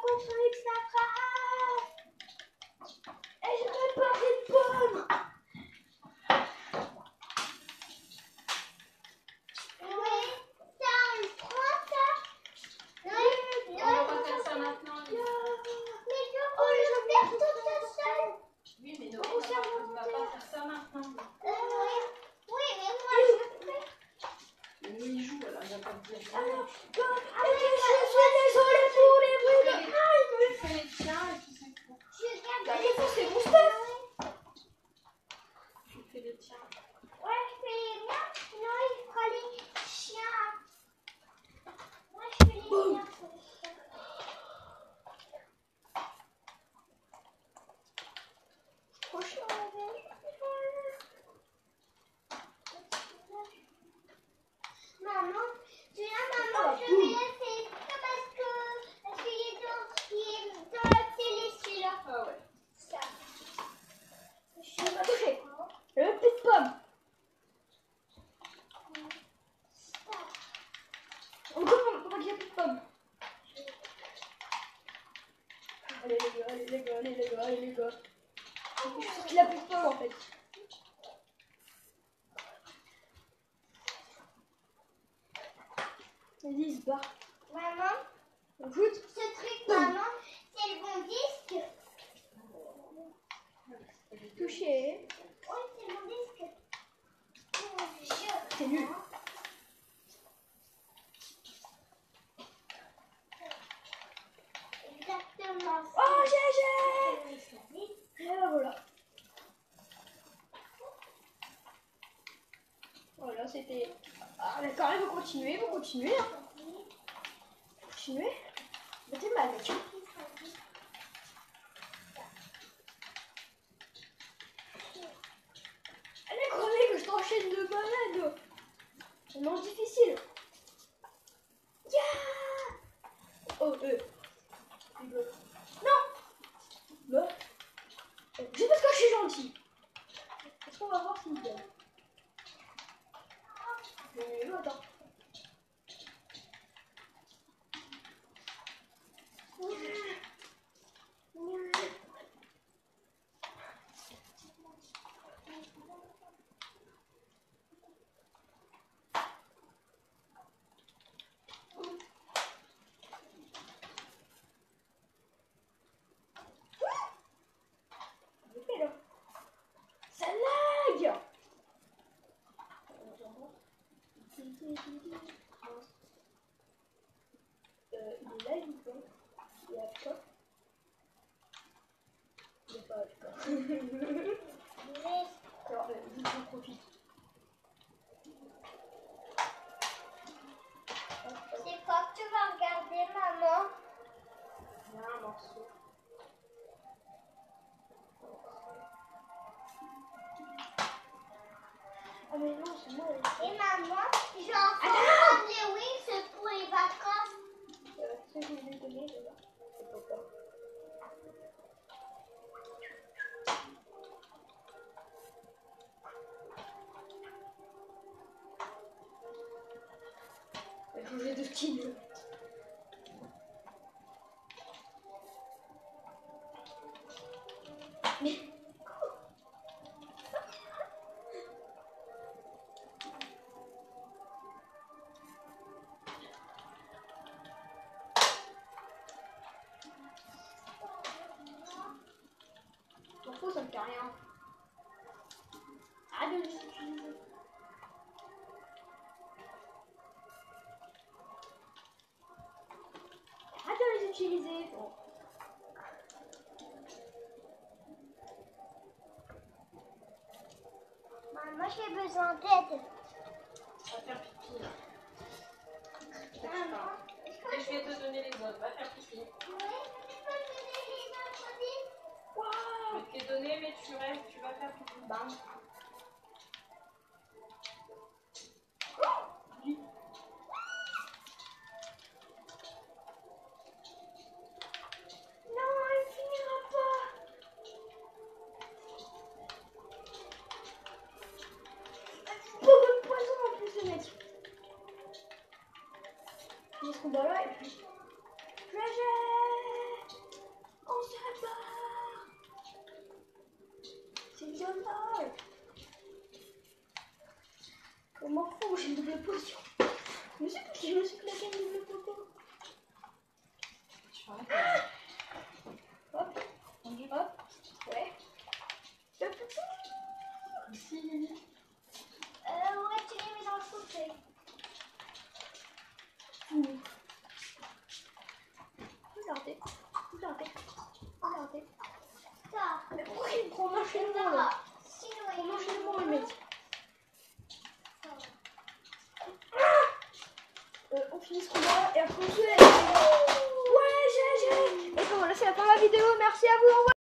contre l'extra frappe. Et je peux pas cette pomme. Allez les gars, allez les gars, allez les gars, allez les gars. Je suis sûr qu'il a plus de pomme en fait. Vas-y, il se barre. Maman, écoute. ce truc, maman, c'est le bon disque. Touché. Oui, c'est le bon disque. C'est nul. Exactement. Oh, GG. Et ben voilà. Voilà, c'était... Ah d'accord, il faut continuer, il faut continuer. Hein. Continuer. Mettez mal, mec. Allez, crevez que je t'enchaîne de malade. C'est vraiment difficile. Yeah. Oh, non. Non. Juste parce que je suis gentil. Est-ce qu'on va voir s'il gagne? Mais attends. Ça lag. Il est là, il est là. Il est à quoi? Il est pas à quoi. Alors, j'en profite. C'est quoi que tu vas regarder, maman? Il y a un morceau. Ah mais non, c'est moi. Et maman, j'ai encore les Wings pour les vacances. C'est ce que je lui ai donné, je vois. C'est pas peur. Je vais changer de style. Mais... Pourquoi ça me fait rien? Arrête de les utiliser. Arrête de les utiliser. Bon. Maman, j'ai besoin d'aide. Va faire pipi. Maman, Et je vais te donner les autres. Va faire pipi. oui, tu peux me donner les autres disques? Je vais te les donner, mais tu restes, tu vas faire pipi. Bam. Non, il finira pas. Beaucoup de poison en plus, ce mec. Je mets ce combat là et puis... GG. On se barre. C'est dommage. Je m'en fous, j'ai une double potion. Je me suis claqué une double potion. Hop, hop, ouais. Hop. Si, Lily.